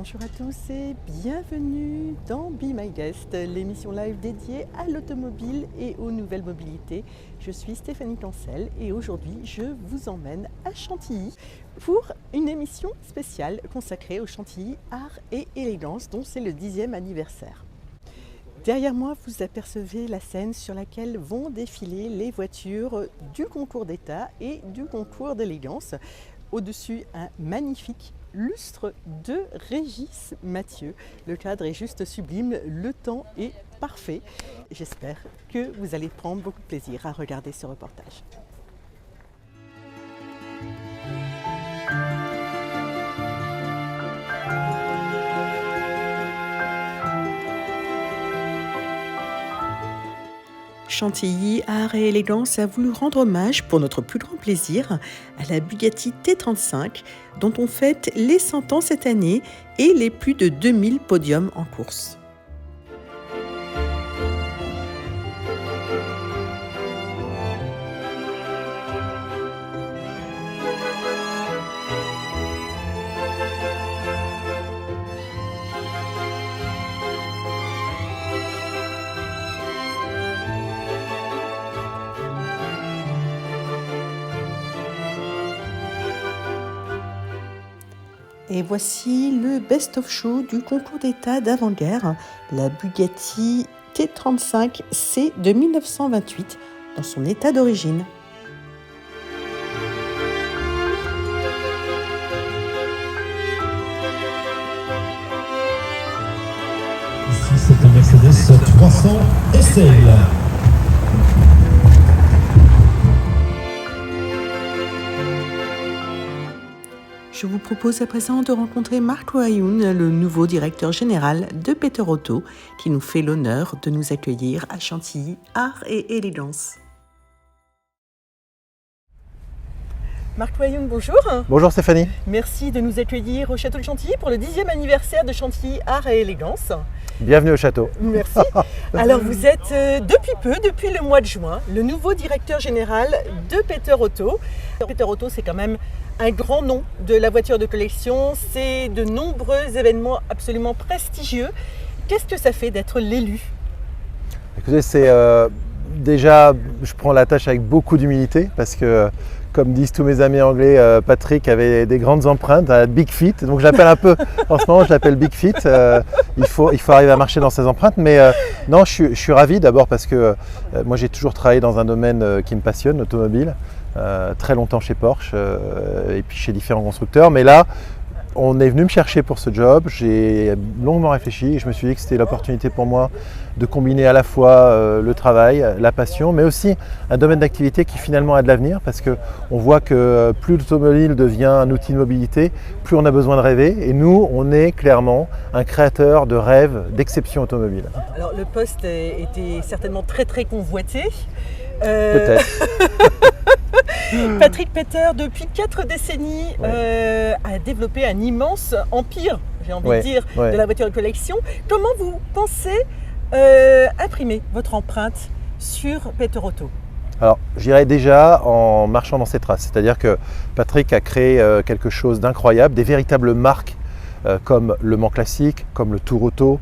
Bonjour à tous et bienvenue dans Be My Guest, l'émission live dédiée à l'automobile et aux nouvelles mobilités. Je suis Stéphanie Cancel et aujourd'hui je vous emmène à Chantilly pour une émission spéciale consacrée au Chantilly Art et Élégance dont c'est le 10e anniversaire. Derrière moi, vous apercevez la scène sur laquelle vont défiler les voitures du concours d'État et du concours d'élégance. Au-dessus, un magnifique lustre de Régis Mathieu. Le cadre est juste sublime, le temps est parfait. J'espère que vous allez prendre beaucoup de plaisir à regarder ce reportage. Chantilly Art et Élégance a voulu rendre hommage, pour notre plus grand plaisir, à la Bugatti T35, dont on fête les 100 ans cette année et les plus de 2000 podiums en course. Et voici le best-of show du concours d'État d'avant-guerre, la Bugatti T35C de 1928, dans son état d'origine. Ici, c'est un Mercedes 300 SL. Je vous propose à présent de rencontrer Marc Ohayoun, le nouveau directeur général de Peter Auto, qui nous fait l'honneur de nous accueillir à Chantilly Art et Élégance. Marc Ohayoun, bonjour. Bonjour Stéphanie. Merci de nous accueillir au château de Chantilly pour le 10e anniversaire de Chantilly Art et Élégance. Bienvenue au château. Merci. Alors vous êtes depuis le mois de juin, le nouveau directeur général de Peter Auto. Peter Auto, c'est quand même un grand nom de la voiture de collection, c'est de nombreux événements absolument prestigieux. Qu'est-ce que ça fait d'être l'élu ? Écoutez, c'est déjà, je prends la tâche avec beaucoup d'humilité parce que, comme disent tous mes amis anglais, Patrick avait des grandes empreintes, un big feet. Donc je l'appelle un peu, en ce moment je l'appelle big feet. Il faut arriver à marcher dans ses empreintes. Mais non, je suis ravi d'abord parce que moi j'ai toujours travaillé dans un domaine qui me passionne, l'automobile. Très longtemps chez Porsche et puis chez différents constructeurs. Mais là, on est venu me chercher pour ce job. J'ai longuement réfléchi et je me suis dit que c'était l'opportunité pour moi de combiner à la fois le travail, la passion, mais aussi un domaine d'activité qui finalement a de l'avenir parce qu'on voit que plus l'automobile devient un outil de mobilité, plus on a besoin de rêver. Et nous, on est clairement un créateur de rêves, d'exception automobile. Alors le poste était certainement très très convoité. Peut-être. Patrick Peter, depuis 4 décennies, a développé un immense empire, j'ai envie de dire, de la voiture de collection. Comment vous pensez imprimer votre empreinte sur Peter Auto ? Alors, j'irais déjà en marchant dans ses traces. C'est-à-dire que Patrick a créé quelque chose d'incroyable, des véritables marques comme le Mans Classique, comme le Tour Auto,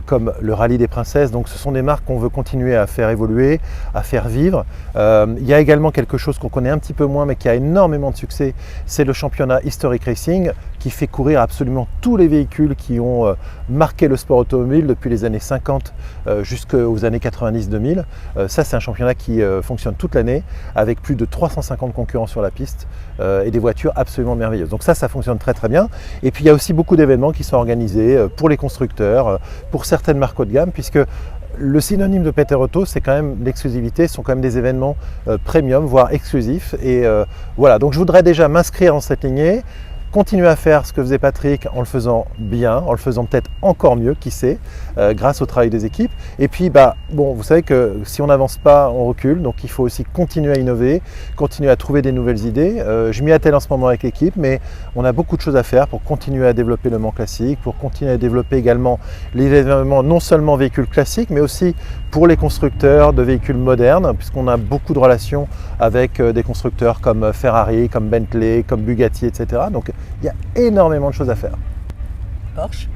comme le Rallye des Princesses. Donc ce sont des marques qu'on veut continuer à faire évoluer, à faire vivre. Il y a également quelque chose qu'on connaît un petit peu moins mais qui a énormément de succès, c'est le championnat Historic Racing qui fait courir absolument tous les véhicules qui ont marqué le sport automobile depuis les années 50 jusqu'aux années 90-2000. Ça c'est un championnat qui fonctionne toute l'année avec plus de 350 concurrents sur la piste et des voitures absolument merveilleuses. Donc ça fonctionne très très bien. Et puis il y a aussi beaucoup d'événements qui sont organisés pour les constructeurs, pour certaines marques haut de gamme, puisque le synonyme de Peter Auto, c'est quand même l'exclusivité, ce sont quand même des événements premium, voire exclusifs. Et voilà, donc je voudrais déjà m'inscrire dans cette lignée, continuer à faire ce que faisait Patrick en le faisant bien, en le faisant peut-être encore mieux, qui sait, grâce au travail des équipes. Et puis, bon, vous savez que si on n'avance pas, on recule. Donc, il faut aussi continuer à innover, continuer à trouver des nouvelles idées. Je m'y attelle en ce moment avec l'équipe, mais on a beaucoup de choses à faire pour continuer à développer le Mans Classique, pour continuer à développer également les événements non seulement véhicules classiques, mais aussi pour les constructeurs de véhicules modernes, puisqu'on a beaucoup de relations avec des constructeurs comme Ferrari, comme Bentley, comme Bugatti, etc. Donc, il y a énormément de choses à faire. Porsche?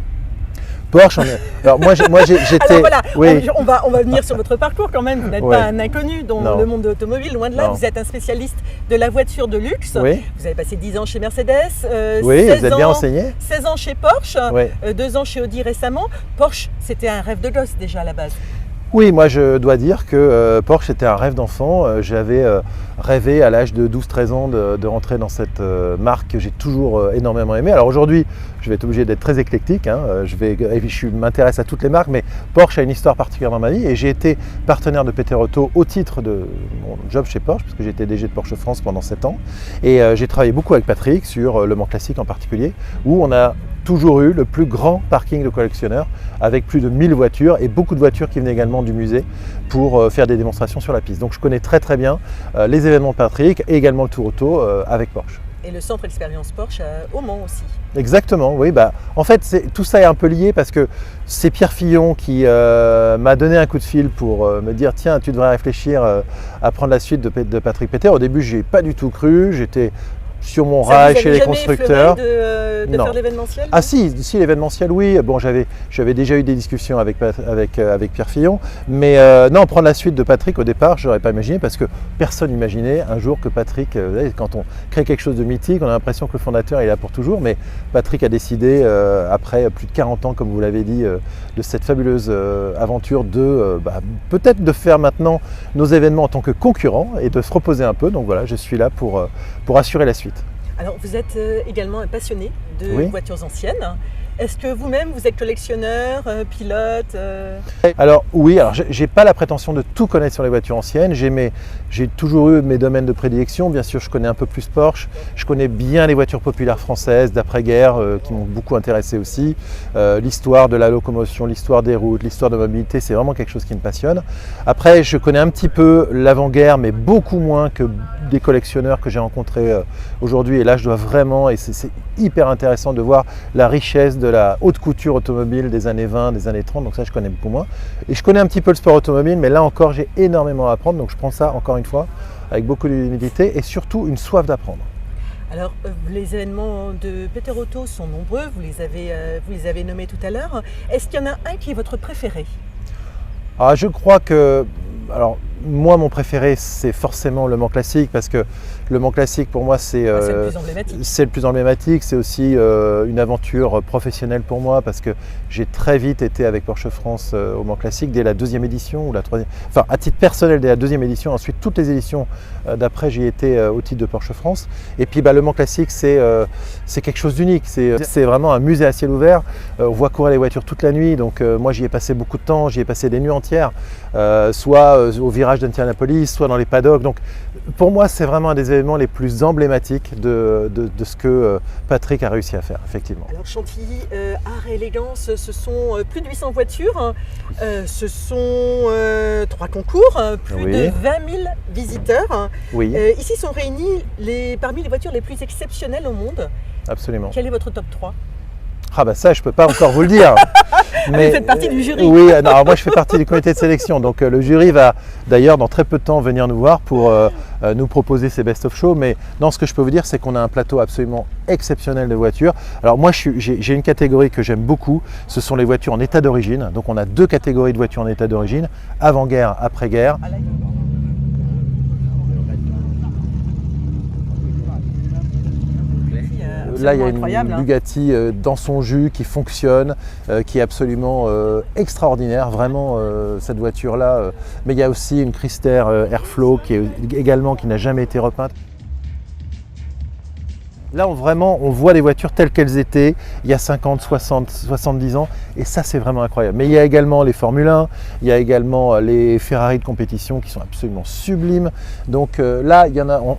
Porsche, alors moi j'étais... Alors voilà, oui. on va venir sur votre parcours quand même. Vous n'êtes pas un inconnu dans le monde de l'automobile, loin de là. Non. Vous êtes un spécialiste de la voiture de luxe. Oui. Vous avez passé 10 ans chez Mercedes, Oui, 16 vous êtes bien renseigné. 16 ans chez Porsche, Oui. 2 ans chez Audi récemment. Porsche, c'était un rêve de gosse déjà à la base. Oui, moi je dois dire que Porsche était un rêve d'enfant. J'avais rêvé à l'âge de 12-13 ans de rentrer dans cette marque que j'ai toujours énormément aimée. Alors aujourd'hui, je vais être obligé d'être très éclectique. Hein. Je m'intéresse à toutes les marques, mais Porsche a une histoire particulière dans ma vie et j'ai été partenaire de Peter Otto au titre de mon job chez Porsche, parce que j'étais DG de Porsche France pendant 7 ans. Et j'ai travaillé beaucoup avec Patrick sur Le Mans Classique en particulier, où on a toujours eu le plus grand parking de collectionneurs avec plus de 1000 voitures et beaucoup de voitures qui venaient également du musée pour faire des démonstrations sur la piste. Donc je connais très très bien les événements de Patrick et également le Tour Auto avec Porsche. Et le centre expérience Porsche au Mans aussi. Exactement, oui. En fait, tout ça est un peu lié parce que c'est Pierre Fillon qui m'a donné un coup de fil pour me dire tiens, tu devrais réfléchir à prendre la suite de Patrick Péter. Au début, je n'y ai pas du tout cru. J'étais sur mon rail chez les constructeurs. De faire l'événementiel? Ah si l'événementiel oui. Bon, j'avais déjà eu des discussions avec Pierre Fillon, mais non, prendre la suite de Patrick au départ, je n'aurais pas imaginé parce que personne n'imaginait un jour que Patrick, quand on crée quelque chose de mythique, on a l'impression que le fondateur est là pour toujours, mais Patrick a décidé, après plus de 40 ans, comme vous l'avez dit, de cette fabuleuse aventure de peut-être de faire maintenant nos événements en tant que concurrents et de se reposer un peu. Donc voilà, je suis là pour assurer la suite. Alors, vous êtes également un passionné de voitures anciennes. Est-ce que vous-même, vous êtes collectionneur, pilote Alors oui, j'ai pas la prétention de tout connaître sur les voitures anciennes. J'ai toujours eu mes domaines de prédilection. Bien sûr, je connais un peu plus Porsche. Je connais bien les voitures populaires françaises d'après-guerre qui m'ont beaucoup intéressé aussi. L'histoire de la locomotion, l'histoire des routes, l'histoire de mobilité, c'est vraiment quelque chose qui me passionne. Après, je connais un petit peu l'avant-guerre, mais beaucoup moins que des collectionneurs que j'ai rencontrés aujourd'hui. Et là, je dois vraiment, et c'est hyper intéressant de voir la richesse de la haute couture automobile des années 20, des années 30, donc ça je connais beaucoup moins. Et je connais un petit peu le sport automobile, mais là encore j'ai énormément à apprendre, donc je prends ça encore une fois avec beaucoup d'humilité et surtout une soif d'apprendre. Alors les événements de Peter Otto sont nombreux, vous les avez nommés tout à l'heure. Est-ce qu'il y en a un qui est votre préféré? Je crois que, alors moi mon préféré c'est forcément le Mans Classique parce que le Mans Classique pour moi c'est le plus emblématique. C'est le plus emblématique, c'est aussi une aventure professionnelle pour moi parce que j'ai très vite été avec Porsche France au Mans Classique dès la 2e édition ou la 3e, enfin à titre personnel dès la 2e édition, ensuite toutes les éditions d'après j'y étais au titre de Porsche France. Et puis le Mans Classique c'est quelque chose d'unique, c'est vraiment un musée à ciel ouvert, on voit courir les voitures toute la nuit, donc moi j'y ai passé beaucoup de temps, j'y ai passé des nuits entières, soit au virage d'Indianapolis, soit dans les paddocks. Donc pour moi c'est vraiment un des événements les plus emblématiques de ce que Patrick a réussi à faire, effectivement. Alors Chantilly, art et élégance, ce sont plus de 800 voitures, ce sont 3 concours, plus de 20 000 visiteurs. Oui. Ici sont réunis parmi les voitures les plus exceptionnelles au monde. Absolument. Quel est votre top 3? Ça je peux pas encore vous le dire. Mais vous faites partie du jury. Oui, non, moi je fais partie du comité de sélection. Donc le jury va d'ailleurs dans très peu de temps venir nous voir pour nous proposer ses best of show. Mais non, ce que je peux vous dire, c'est qu'on a un plateau absolument exceptionnel de voitures. Alors moi j'ai une catégorie que j'aime beaucoup, ce sont les voitures en état d'origine. Donc on a 2 catégories de voitures en état d'origine, avant-guerre, après-guerre. Là, il y a une Bugatti dans son jus qui fonctionne, qui est absolument extraordinaire, vraiment cette voiture-là. Mais il y a aussi une Chrysler Airflow qui n'a jamais été repeinte. Là, on voit les voitures telles qu'elles étaient il y a 50, 60, 70 ans et ça, c'est vraiment incroyable. Mais il y a également les Formule 1, il y a également les Ferrari de compétition qui sont absolument sublimes. Donc là,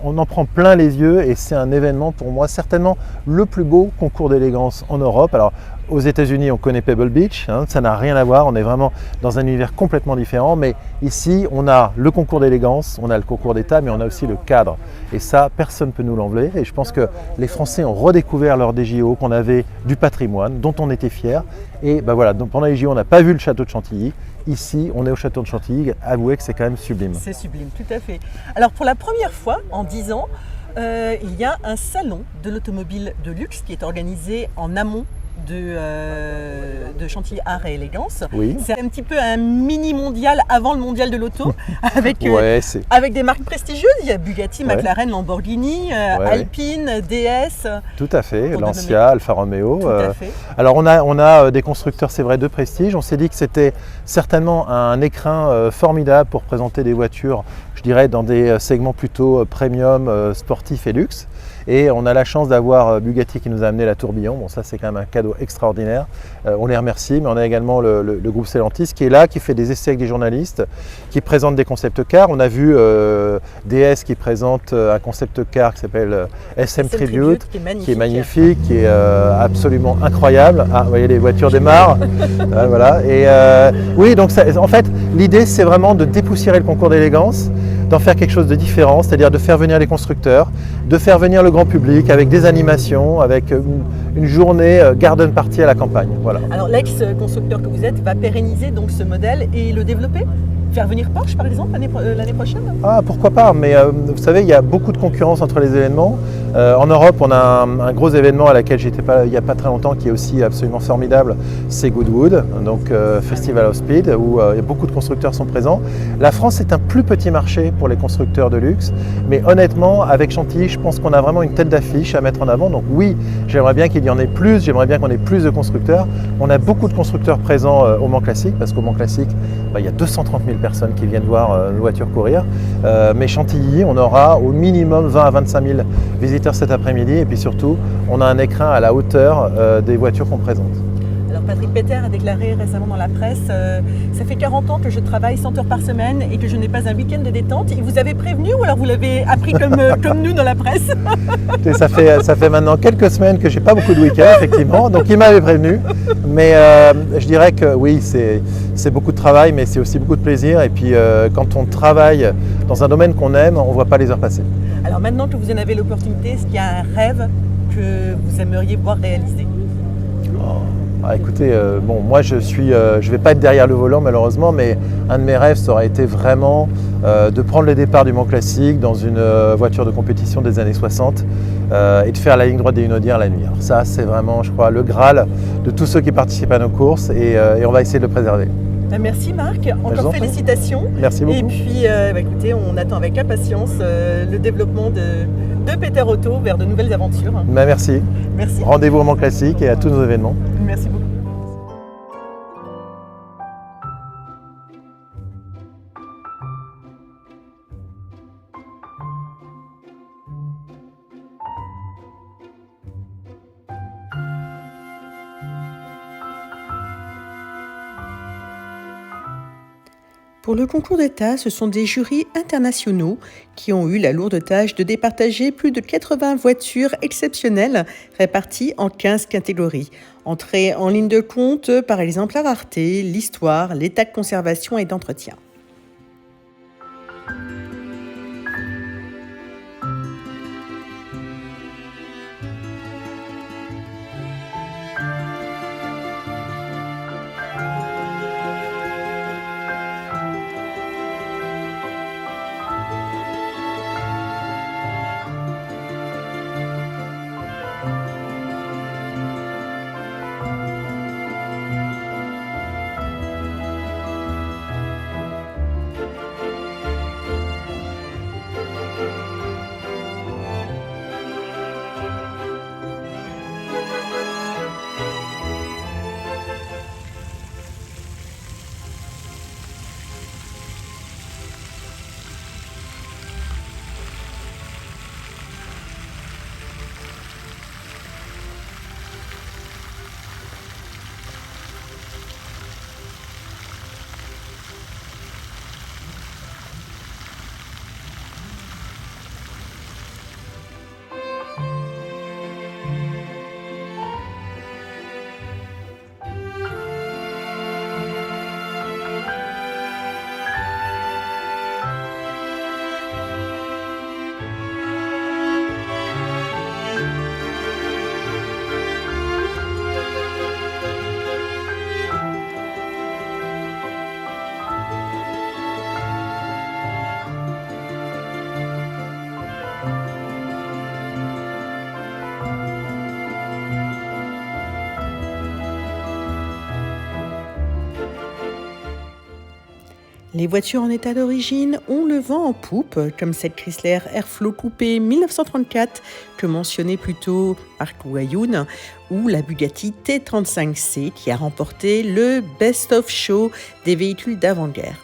on en prend plein les yeux et c'est un événement pour moi certainement le plus beau concours d'élégance en Europe. Alors, aux États-Unis, on connaît Pebble Beach, ça n'a rien à voir, on est vraiment dans un univers complètement différent. Mais ici, on a le concours d'élégance, on a le concours d'état, mais on a aussi le cadre. Et ça, personne ne peut nous l'enlever. Et je pense que les Français ont redécouvert lors des JO qu'on avait du patrimoine, dont on était fiers. Et voilà, donc pendant les JO, on n'a pas vu le château de Chantilly. Ici, on est au château de Chantilly. Avouez que c'est quand même sublime. C'est sublime, tout à fait. Alors, pour la première fois en 10 ans, il y a un salon de l'automobile de luxe qui est organisé en amont de Chantilly Art et Élégance. Oui. C'est un petit peu un mini mondial avant le mondial de l'auto, avec, Ouais, avec des marques prestigieuses. Il y a Bugatti, Ouais. McLaren, Lamborghini, Ouais. Alpine, DS. Tout à fait, Pour Lancia, Alfa Romeo. Tout à fait. Alors on a des constructeurs, c'est vrai, de prestige. On s'est dit que c'était certainement un écrin formidable pour présenter des voitures, je dirais, dans des segments plutôt premium, sportifs et luxe. Et on a la chance d'avoir Bugatti qui nous a amené la Tourbillon. Bon, ça c'est quand même un cadeau extraordinaire. On les remercie, mais on a également le groupe Stellantis qui est là, qui fait des essais avec des journalistes, qui présente des concept cars. On a vu DS qui présente un concept car qui s'appelle SM Tribute, qui est magnifique, qui est absolument incroyable. Ah, vous voyez, les voitures démarrent. Voilà. Et oui, donc ça, en fait, l'idée c'est vraiment de dépoussiérer le concours d'élégance, d'en faire quelque chose de différent, c'est-à-dire de faire venir les constructeurs, de faire venir le grand public avec des animations, avec une journée garden party à la campagne. Voilà. Alors l'ex-constructeur que vous êtes va pérenniser donc ce modèle et le développer? Faire venir Porsche par exemple l'année prochaine? Ah, pourquoi pas, mais vous savez, il y a beaucoup de concurrence entre les événements. En Europe, on a un gros événement à laquelle j'étais pas il n'y a pas très longtemps qui est aussi absolument formidable, c'est Goodwood, donc Festival of Speed, où beaucoup de constructeurs sont présents. La France est un plus petit marché pour les constructeurs de luxe, mais honnêtement, avec Chantilly, je pense qu'on a vraiment une tête d'affiche à mettre en avant. Donc oui, j'aimerais bien qu'il y en ait plus, j'aimerais bien qu'on ait plus de constructeurs. On a beaucoup de constructeurs présents au Mans Classique, parce qu'au Mans Classique, il y a 230 000 personnes qui viennent voir une voiture courir. Mais Chantilly, on aura au minimum 20 à 25 000 visiteurs cet après-midi. Et puis surtout, on a un écrin à la hauteur des voitures qu'on présente. Alors Patrick Peter a déclaré récemment dans la presse ça fait 40 ans que je travaille 100 heures par semaine et que je n'ai pas un week-end de détente. Il vous avait prévenu ou alors vous l'avez appris comme nous dans la presse? Et ça fait maintenant quelques semaines que j'ai pas beaucoup de week-ends, effectivement, donc il m'avait prévenu. Mais je dirais que oui, c'est beaucoup de travail, mais c'est aussi beaucoup de plaisir. Et puis quand on travaille dans un domaine qu'on aime, on ne voit pas les heures passer. Alors maintenant que vous en avez l'opportunité, est-ce qu'il y a un rêve que vous aimeriez voir réalisé? Ah, écoutez, bon, moi je vais pas être derrière le volant malheureusement, mais un de mes rêves, ça aurait été vraiment de prendre le départ du Mans Classique dans une voiture de compétition des années 60 et de faire la ligne droite des Hunaudières la nuit. Alors ça, c'est vraiment, je crois, le Graal de tous ceux qui participent à nos courses et on va essayer de le préserver. Merci Marc, encore félicitations. Merci beaucoup. Et puis écoutez, on attend avec impatience le développement de Peter Auto vers de nouvelles aventures. Merci. Merci. Rendez-vous au Mans Classique et à tous nos événements. Merci beaucoup. Pour le concours d'État, ce sont des jurys internationaux qui ont eu la lourde tâche de départager plus de 80 voitures exceptionnelles réparties en 15 catégories. Entrées en ligne de compte, par exemple la rareté, l'histoire, l'état de conservation et d'entretien. Les voitures en état d'origine ont le vent en poupe, comme cette Chrysler Airflow Coupé 1934 que mentionnait plus tôt Marc Ouayoun, ou la Bugatti T35C qui a remporté le Best of Show des véhicules d'avant-guerre.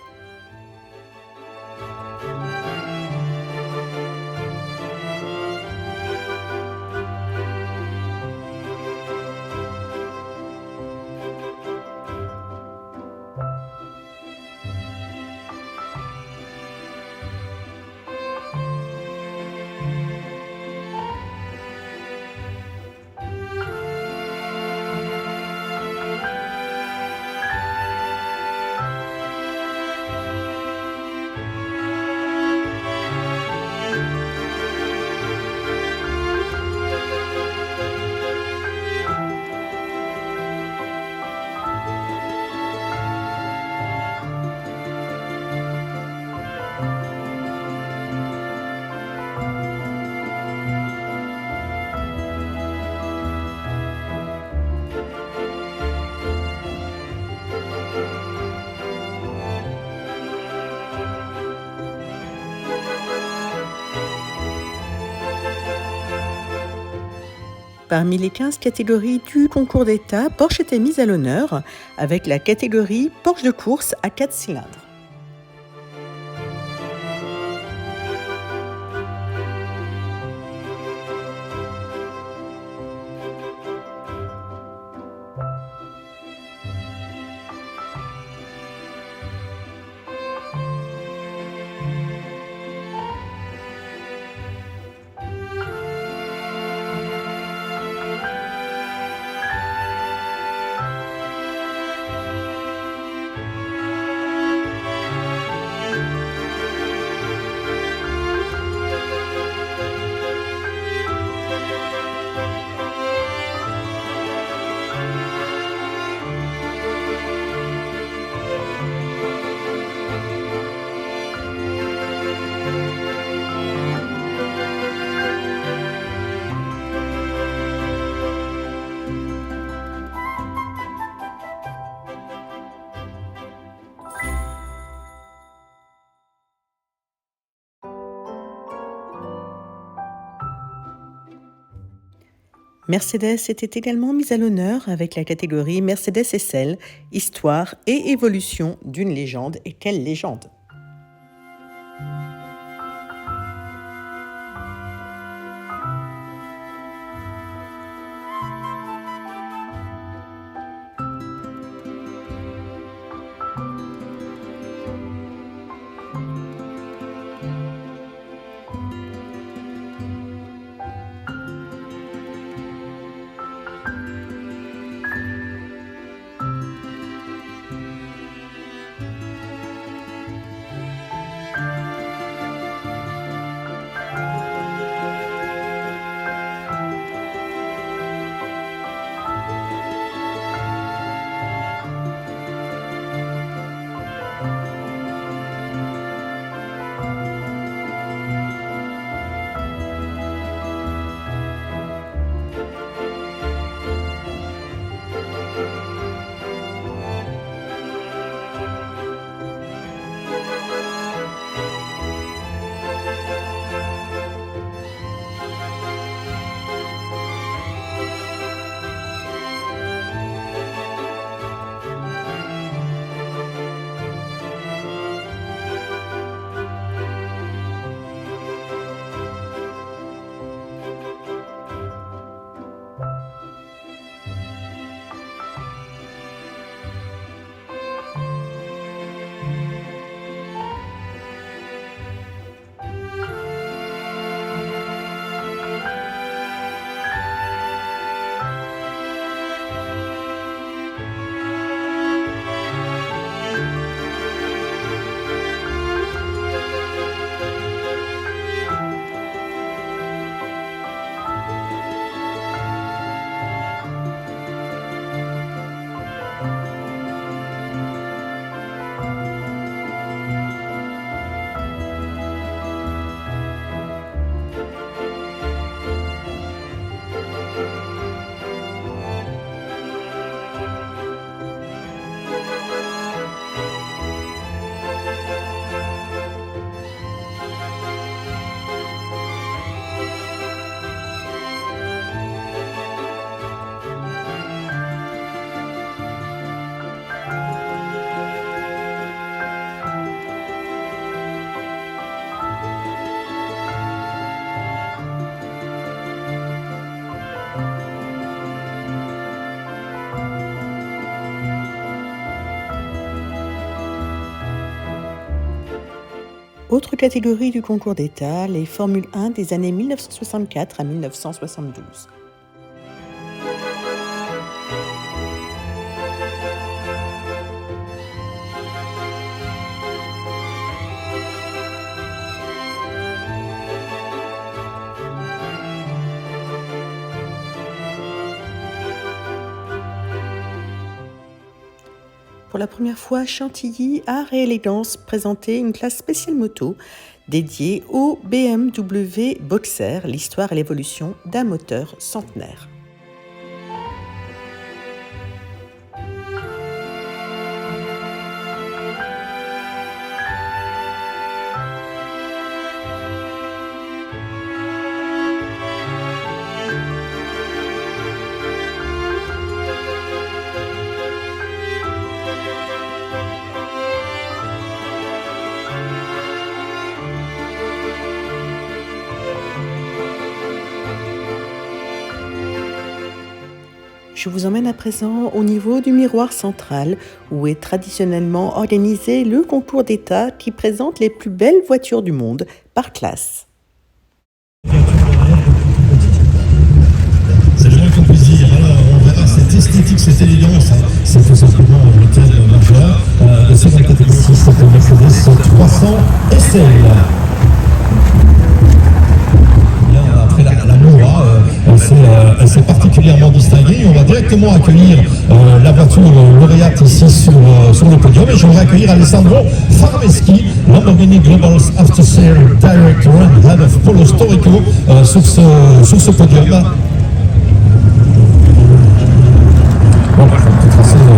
Parmi les 15 catégories du concours d'État, Porsche était mise à l'honneur avec la catégorie Porsche de course à 4 cylindres. Mercedes était également mise à l'honneur avec la catégorie Mercedes SL, Histoire et évolution d'une légende. Et quelle légende! Autre catégorie du concours d'État, les Formule 1 des années 1964 à 1972. Pour la première fois, Chantilly Art et Élégance présentait une classe spéciale moto dédiée au BMW Boxer, l'histoire et l'évolution d'un moteur centenaire. Je vous emmène à présent au niveau du miroir central où est traditionnellement organisé le concours d'État qui présente les plus belles voitures du monde par classe. C'est le moins qu'on puisse dire. Alors, on verra cette esthétique, cette élégance. C'est tout simplement le thème majeur de cette catégorie. C'est un Mercedes 300 SL. Après la Noah, elle s'est particulièrement distinguée. On va directement accueillir la voiture lauréate ici sur le podium. Et j'aimerais accueillir Alessandro Farmeschi, Lamborghini Global After Sale Director and Head of Polo Storico, sur ce podium. Bon, je vais peut-être essayer de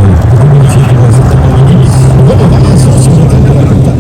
modifier cette Lamborghini. On voit des variations sur le thème de la Côte.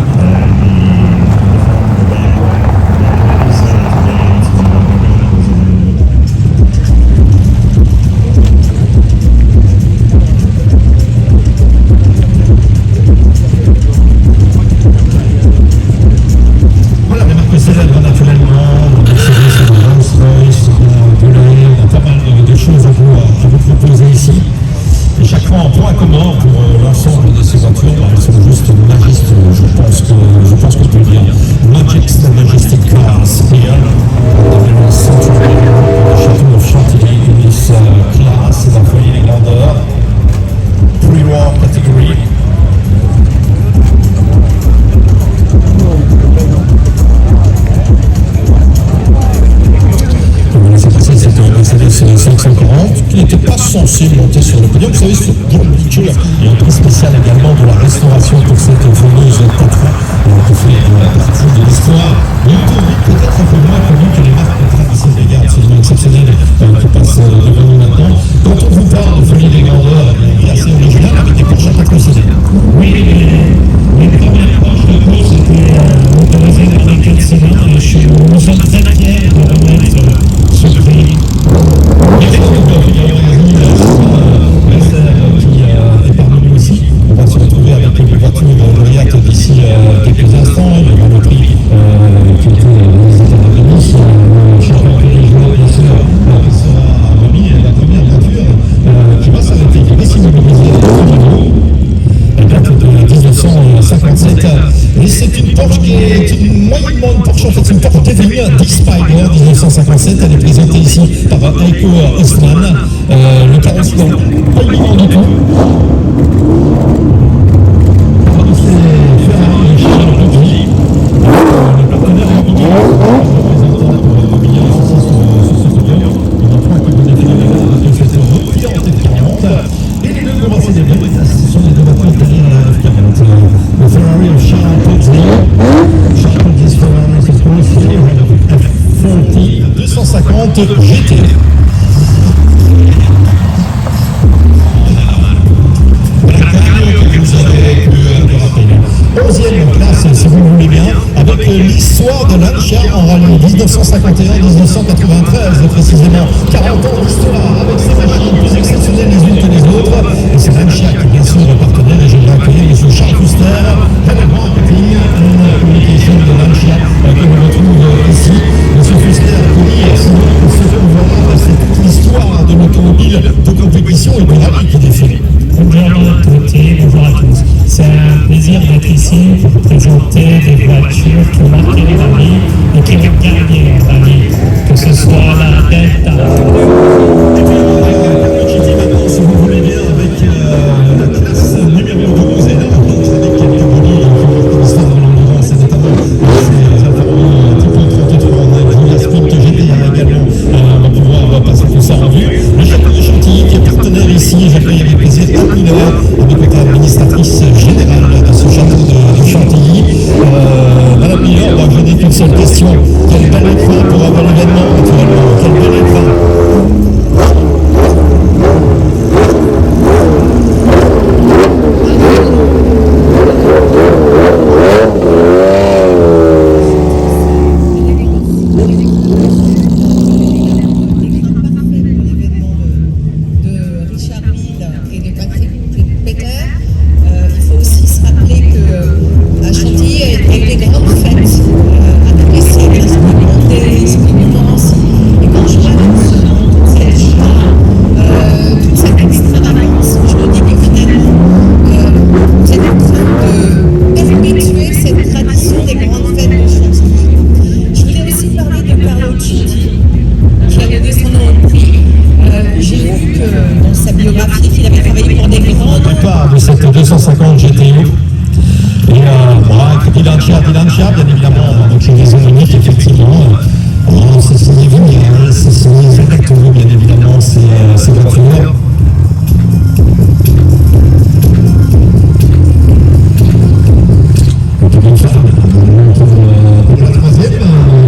Qui n'était pas censé monter sur le podium. Vous savez, ce John Mitchell, il y a un prix spécial également de la restauration pour cette fameuse Tatra qui fait partie de l'histoire. Peut-être un peu moins connu que les marques traditionnelles. Regarde, c'est une exceptionnelle qui passe devant nous maintenant. Quand on vous parle de folie des grandeurs, il est assez original avec des Porsche à concéder. Oui, les premières Porsche de course étaient autorisées dans les 4 cylindres et nous sommes très fiers de remettre ce prix. Qui est parmi nous ici. On va se retrouver avec une voiture lauréate d'ici quelques instants. Il y aura le prix qui était les États-Unis, le champion périgoureux, bien sûr, qui sera remis la première voiture qui va s'arrêter, qui va s'immobiliser à niveau. Elle date de 1957 et c'est une Porsche qui est moyennement une Porsche, en fait c'est une Porsche devenue un D-Spider 1957. Elle est présentée ici par Heiko Ostman. Le carrossier dans pas évident du tout. C'est Ferrari et Charles Leclerc, le partenaire immobilier représentant pour le million ici sur ce podium. On a point qui vous définit de cette repris en tête 40. Et les deux gros Mercedes, ce sont les deux voitures italiennes à la F40. Le Ferrari of Charles Pozzi Ferrari, c'est pour le F40 250 GT. Vous avez pu rappeler. 11e place, si vous voulez bien, avec l'histoire de Lancia en rallye 1951-1993, précisément 40 ans d'histoire avec ces machines plus exceptionnelles les unes que les autres. Et c'est Lancia qui bien sûr le partenaire, et je vais accueillir M. Charles Fuster, Head of Marketing and Communication de Lancia, que l'on retrouve ici. M. Fuster, qui se voir, c'est toute l'histoire de l'automobile de compétition et de rallye qui défile. Bonjour à toutes et bonjour à tous. C'est un plaisir d'être ici pour vous présenter des voitures qui ont que dans sa biographie qu'il avait travaillé pour des grands noms. Départ de cette 250 GTO. Et Dylan Cher, bien évidemment, donc les maisons uniques, effectivement. Ce sont des vignes, ce sont des factories, bien évidemment, ces voitures. Pour la troisième,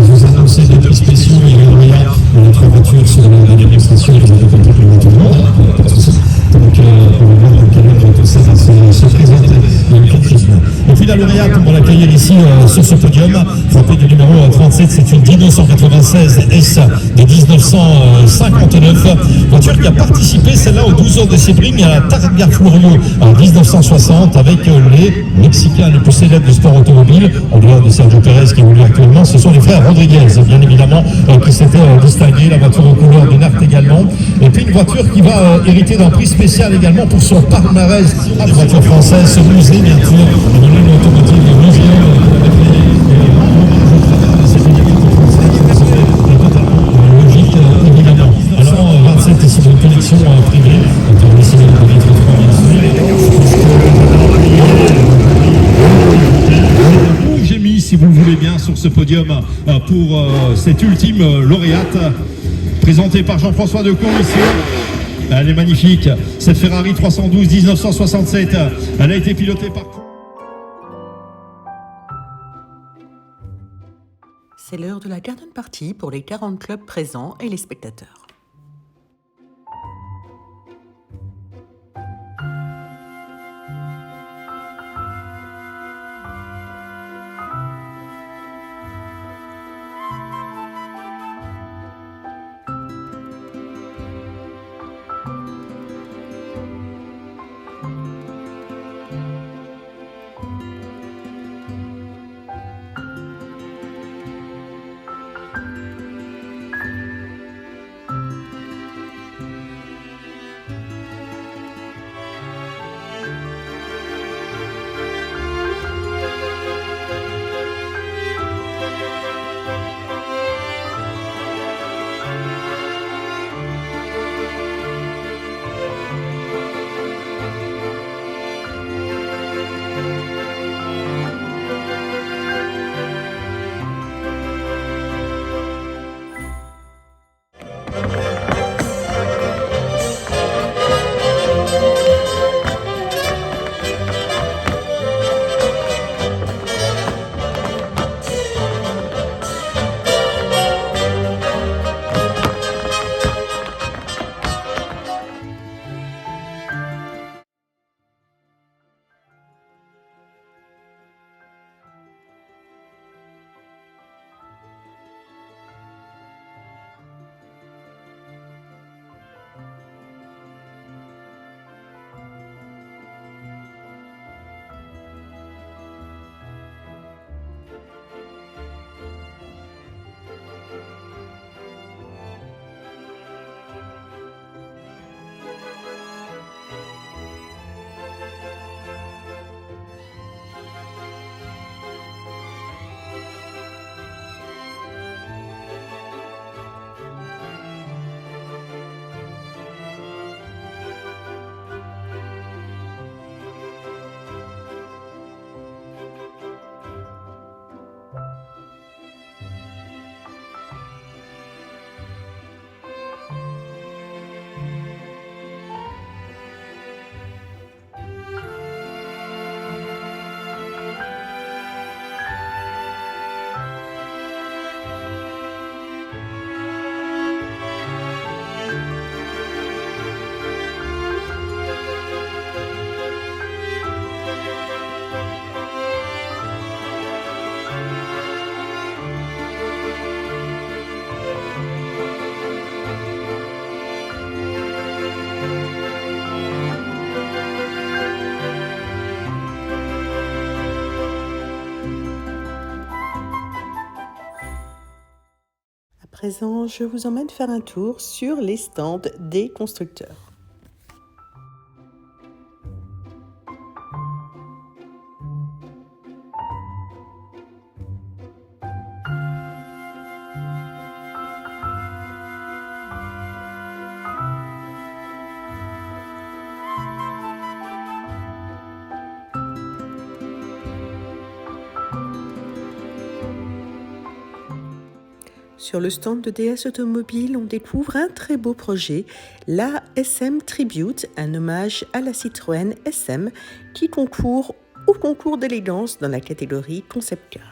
je vous annonçais des prix spéciaux et lauréats de notre voiture sur la démonstration que vous avez compris pour maintenant. Pas de souci. Donc, on va voir dans quel ordre tout ça va se présenter. Il y a une petite crise. Et puis la lauréate, on va l'accueillir ici sur ce podium, frappé du numéro 37, c'est une 1996 S de 1959. Voiture qui a participé, celle-là, aux 12 heures de Sebring à la Targa Florio en 1960 avec les Mexicains les plus célèbres du sport automobile, en dehors de Sergio Pérez qui évolue actuellement. Ce sont les frères Rodriguez, bien évidemment, qui s'étaient distingués. La voiture aux couleurs de Nart également. Et puis une voiture qui va hériter d'un prix spécial également pour son palmarès de voitures françaises, ce musée, bien sûr, de l'Union automotive, le muséum logique, évidemment. Alors, 27 ici de collection privée, donc on va essayer de mettre j'ai mis, si vous le voulez bien, sur ce podium pour cette ultime lauréate présentée par Jean-François Decaux ici. Elle est magnifique, cette Ferrari 312 1967, elle a été pilotée par... C'est l'heure de la garden party pour les 40 clubs présents et les spectateurs. À présent, je vous emmène faire un tour sur les stands des constructeurs. Sur le stand de DS Automobile, on découvre un très beau projet, la SM Tribute, un hommage à la Citroën SM qui concourt au concours d'élégance dans la catégorie Concept Car.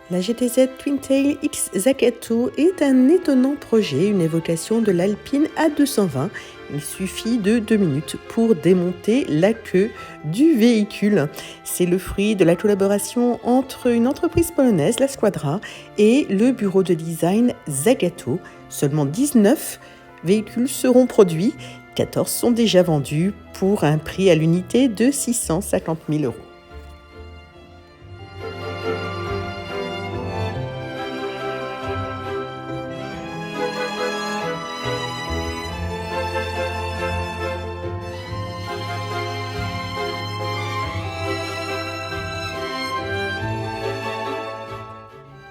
La GTZ Twintail X Zagato est un étonnant projet, une évocation de l'Alpine A220. Il suffit de 2 minutes pour démonter la queue du véhicule. C'est le fruit de la collaboration entre une entreprise polonaise, la Squadra, et le bureau de design Zagato. Seulement 19 véhicules seront produits, 14 sont déjà vendus pour un prix à l'unité de 650 000 €.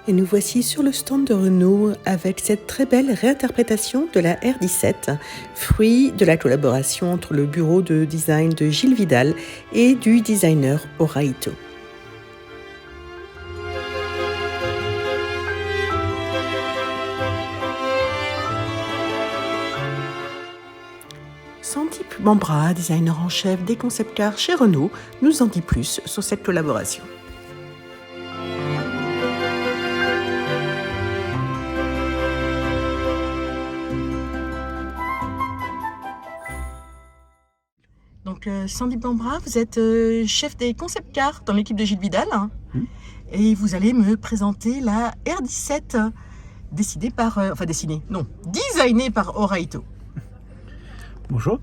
Et nous voici sur le stand de Renault avec cette très belle réinterprétation de la R17, fruit de la collaboration entre le bureau de design de Gilles Vidal et du designer Ora-Ito. Sandip Bambra, designer en chef des concept cars chez Renault, nous en dit plus sur cette collaboration. Donc, Sandip Bambra, vous êtes chef des concept cars dans l'équipe de Gilles Vidal, hein, et vous allez me présenter la R17 designée par Ora-Ito. Bonjour,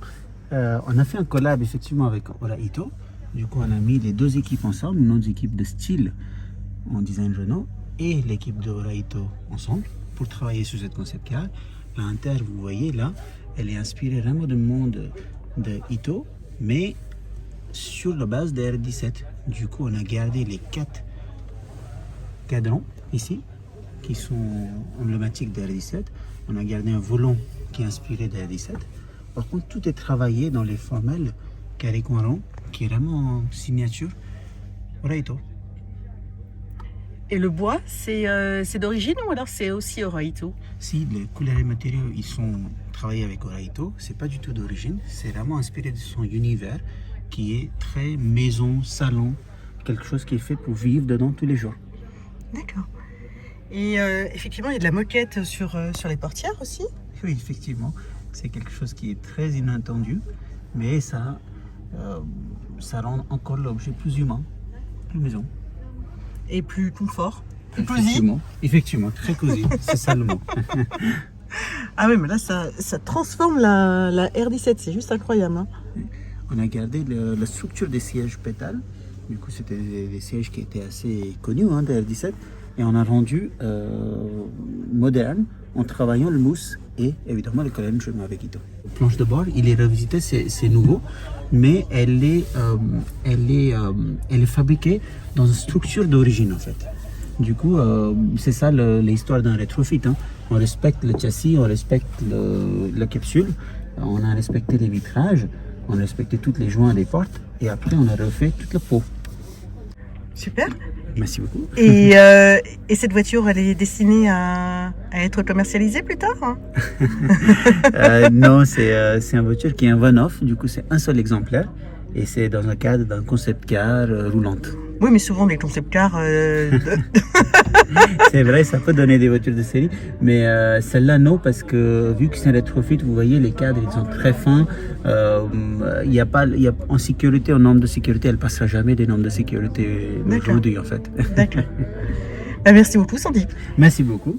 on a fait un collab effectivement avec Ora-Ito. Du coup, on a mis les deux équipes ensemble, notre équipe de style en design Renault et l'équipe de Ora-Ito ensemble pour travailler sur cette concept car. La Inter, vous voyez là, elle est inspirée vraiment du monde de Ito, mais sur la base de R17. Du coup, on a gardé les 4 cadrans ici, qui sont emblématiques de R17. On a gardé un volant qui est inspiré de R17. Par contre, tout est travaillé dans les formelles carré coin rond, qui est vraiment en signature Ora-Ito. Et le bois, c'est d'origine ou alors c'est aussi Ora-Ito? Si les couleurs et matériaux, ils sont travaillés avec Ora-Ito, c'est pas du tout d'origine, c'est vraiment inspiré de son univers qui est très maison, salon, quelque chose qui est fait pour vivre dedans tous les jours. D'accord. Et effectivement, il y a de la moquette sur les portières aussi. Oui, effectivement, c'est quelque chose qui est très inattendu, mais ça rend encore l'objet plus humain, plus maison. Et plus confort, plus cosy. Effectivement, très cosy, c'est ça le mot. Ah oui, mais là, ça transforme la R17, c'est juste incroyable. Hein. On a gardé la structure des sièges pétales. Du coup, c'était des sièges qui étaient assez connus de R17. Et on a rendu moderne en travaillant le mousse et évidemment le collision avec Ito. La planche de bord, il est revisité, c'est nouveau, mais elle est fabriquée dans une structure d'origine en fait. Du coup, c'est ça l'histoire d'un rétrofit. Hein. On respecte le châssis, on respecte la capsule, on a respecté les vitrages, on a respecté toutes les joints des portes et après on a refait toute la peau. Super. Merci beaucoup. Et cette voiture, elle est destinée à être commercialisée plus tard, hein? Non, c'est une voiture qui est un one-off, du coup c'est un seul exemplaire et c'est dans le cadre d'un concept car roulante. Oui, mais souvent les concept cars... C'est vrai, ça peut donner des voitures de série, mais celle-là non, parce que vu que c'est un rétrofit, vous voyez les cadres ils sont très fins. En sécurité, en normes de sécurité, elle passera jamais des normes de sécurité aujourd'hui en fait. D'accord. Merci beaucoup Sandy. Merci beaucoup.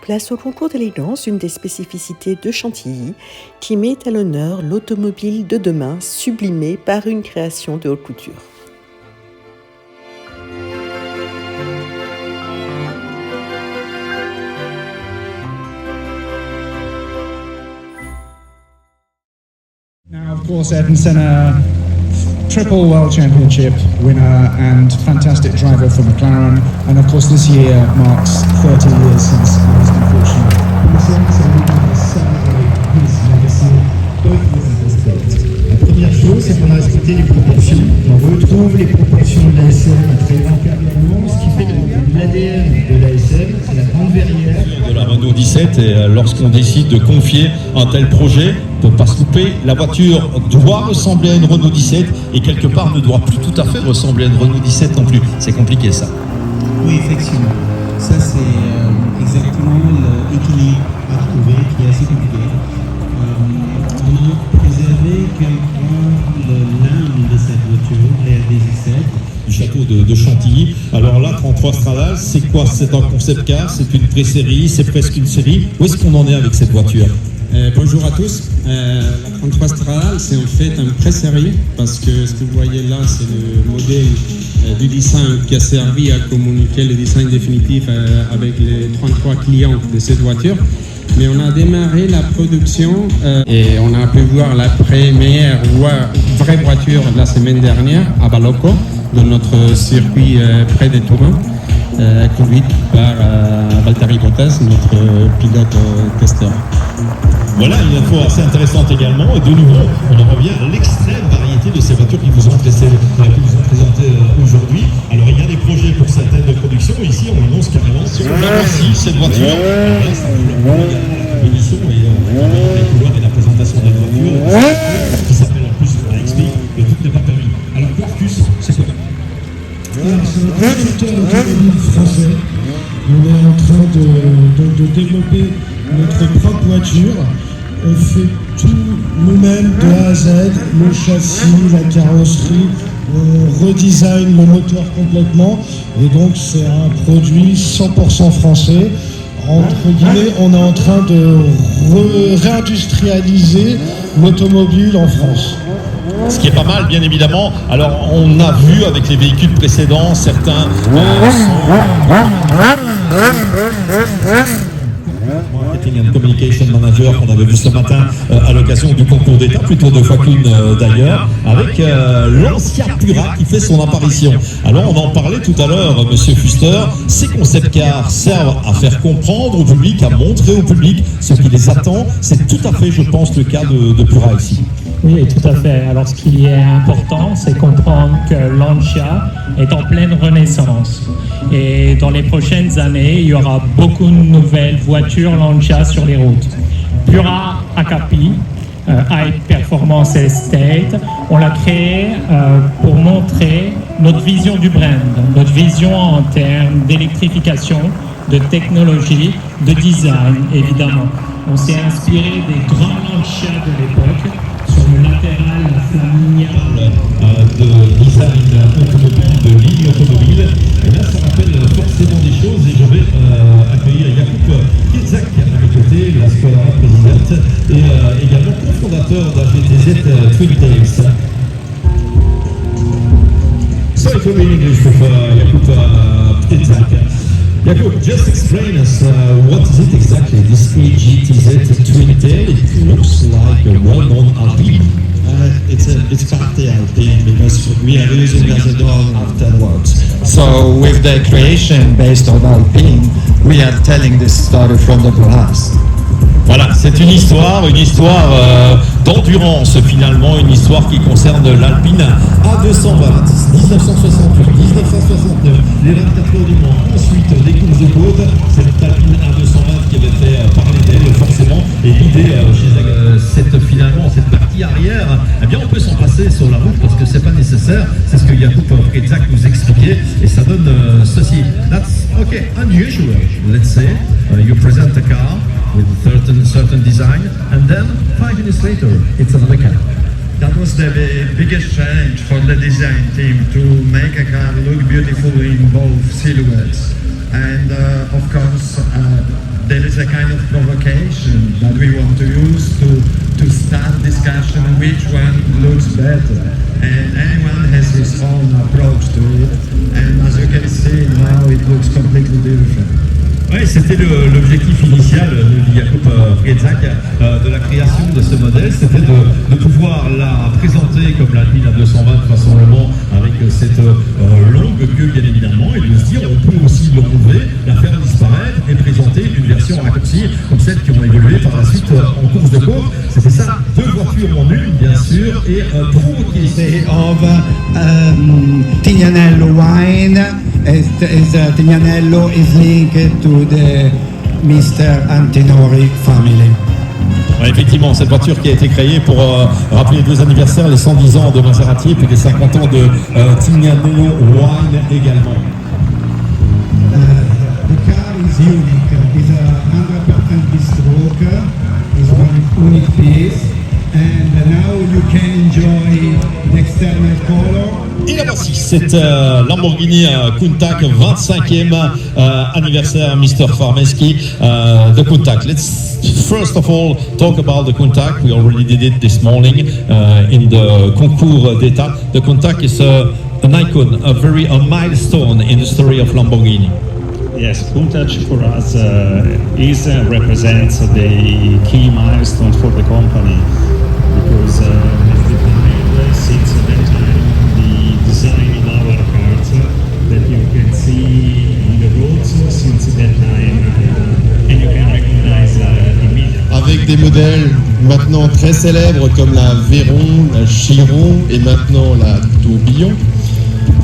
Place au concours d'élégance, une des spécificités de Chantilly, qui met à l'honneur l'automobile de demain sublimée par une création de haute couture. Now, of course, Ayrton Senna, triple world championship winner and fantastic driver for McLaren. And of course, this year marks 30 years since his unfortunate passing. So we want to celebrate his legacy, both with his built. La première chose, c'est qu'on a respecté les proportions. On retrouve les proportions de l'ASM à très grand également, ce qui fait que l'ADN de l'ASM, c'est la grande verrière. De la Renault 17, et lorsqu'on décide de confier un tel projet, on ne peut pas se louper. La voiture doit ressembler à une Renault 17 et quelque part ne doit plus tout à fait ressembler à une Renault 17 non plus. C'est compliqué ça. Oui, effectivement. Ça, c'est exactement l'équilibre à trouver qui est assez compliqué. On a préservé l'âme de cette voiture, la RD17. Du château de Chantilly. Alors là, 33 Stradale, c'est quoi? C'est un concept car, c'est une pré-série, c'est presque une série. Où est-ce qu'on en est avec cette voiture? Bonjour à tous. La 33 Stradale, c'est en fait un pré-série parce que ce que vous voyez là, c'est le modèle du design qui a servi à communiquer le design définitif avec les 33 clients de cette voiture. Mais on a démarré la production et on a pu voir la première vraie voiture la semaine dernière à Balocco, dans notre circuit près de Turin, conduite par Valtteri Bottas, notre pilote testeur. Voilà une info assez intéressante également. Et de nouveau, on en revient à l'extrême variété de ces voitures qui vous ont présentées aujourd'hui. Alors il y a des projets pour certaines de production. Ici, on annonce carrément si on a aussi cette voiture. Là, ça la compétition et les couleurs et la présentation de la voiture qui s'appelle en plus la XP. Et tout n'est pas permis. Alors Quartus, c'est quoi? C'est un constructeur automobile français. On est en train de développer notre propre voiture. On fait tout nous-mêmes de A à Z, le châssis, la carrosserie, on redesign le moteur complètement. Et donc c'est un produit 100% français. Entre guillemets, on est en train de réindustrialiser l'automobile en France. Ce qui est pas mal, bien évidemment. Alors, on a vu avec les véhicules précédents, certains Marketing and Communication Manager qu'on avait vu ce matin à l'occasion du concours d'État, plutôt deux fois qu'une d'ailleurs, avec l'ancien Pura qui fait son apparition. Alors on en parlait tout à l'heure, Monsieur Fuster, ces concept cars servent à faire comprendre au public, à montrer au public ce qui les attend. C'est tout à fait, je pense, le cas de Pura ici. Oui, tout à fait. Alors, ce qui est important, c'est comprendre que Lancia est en pleine renaissance. Et dans les prochaines années, il y aura beaucoup de nouvelles voitures Lancia sur les routes. Pura Acapi, High Performance Estate, on l'a créé pour montrer notre vision du brand, notre vision en termes d'électrification, de technologie, de design, évidemment. On s'est inspiré des grands Lancia de l'époque. Sur le latéral, la Flaminia. De design automobile, de ligne automobile. Et là, ça rappelle forcément des choses. Et je vais accueillir Jakub Kietzak à mes côtés, la Squadra présidente. Et moteur d'AVTZ Twin Tails. Sorry for being English with Jakub Pietrzak. Jakub, just explain us what is it exactly, this AGTZ Twin Tail? It looks like a well-known Alpine. It's partly Alpine because we are using as a dog afterwards. So with the creation based on Alpine, we are telling this story from the past. Voilà, c'est une histoire d'endurance finalement, une histoire qui concerne l'Alpine A220, 1968, 1969, les 24 heures du Mans, ensuite les courses de côte, cette Alpine A220 qui avait fait parler d'elle forcément, et l'idée chez cette partie arrière, eh bien on peut s'en passer sur la route parce que c'est pas nécessaire, c'est ce que Jakub Pietrzak nous expliquait, et ça donne ceci. That's okay, unusual, let's say, you present a car with certain design, and then 5 minutes later, it's another car. That was the biggest challenge for the design team, to make a car look beautiful in both silhouettes. And of course, there is a kind of provocation that we want to use to start discussion which one looks better. And anyone has his own approach to it. And as you can see now, it looks completely different. Oui, c'était l'objectif initial de Jakub Pietrzak de la création de ce modèle, c'était de pouvoir la présenter comme l'Alpine A220 façon Le Mans avec cette longue queue bien évidemment, et de se dire on peut aussi l'enlever, la faire disparaître et présenter une version raccourcie comme celles qui ont évolué par la suite en course de côte. C'était ça, 2 voitures en une bien sûr, et provoquer. Of Tignanello wine, Tignanello is linked to the Mr. Antinori family. Ouais, effectivement, cette voiture qui a été créée pour rappeler les 2 anniversaires, les 110 ans de Maserati et puis les 50 ans de Tignanello Wine également. The car is unique. It's a 100% bespoke. It's one unique piece. And now you can enjoy the external color. Et la voici, cette Lamborghini Countach 25e anniversaire Mr. Farmeski de Countach. Let's first of all talk about the Countach. We already did it this morning in the Concours d'État. The Countach is an icon, a milestone in the story of Lamborghini. Yes, Countach for us represents the key milestone for the company, because since that time the design in our cars that you can see on the roads since that time, and you can recognize immediately. Avec des modèles maintenant très célèbres comme la Veyron, la Chiron et maintenant la Tourbillon.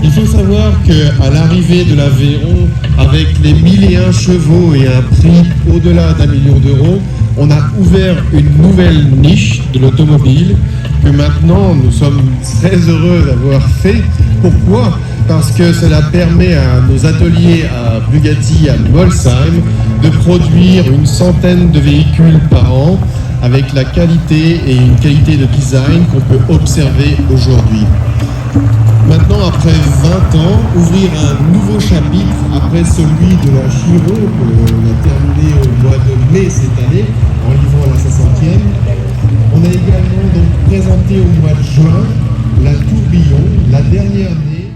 Il faut savoir qu'à l'arrivée de la Veyron, avec les 1001 chevaux et un prix au-delà d'1 million d'euros, on a ouvert une nouvelle niche de l'automobile que maintenant nous sommes très heureux d'avoir fait. Pourquoi ? Parce que cela permet à nos ateliers à Bugatti à Molsheim de produire une centaine de véhicules par an avec la qualité et une qualité de design qu'on peut observer aujourd'hui. Maintenant, après 20 ans, ouvrir un nouveau chapitre après celui de la Chiron qu'on a terminé au mois de mai cette année en livrant la 60e. On a également donc présenté au mois de juin la Tourbillon, la dernière née.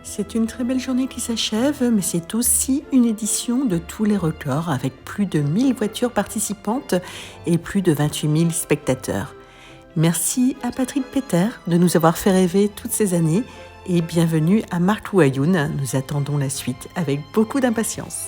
C'est une très belle journée qui s'achève, mais c'est aussi une édition de tous les records avec plus de 1000 voitures participantes et plus de 28 000 spectateurs. Merci à Patrick Peter de nous avoir fait rêver toutes ces années et bienvenue à Marc Louayoun. Nous attendons la suite avec beaucoup d'impatience.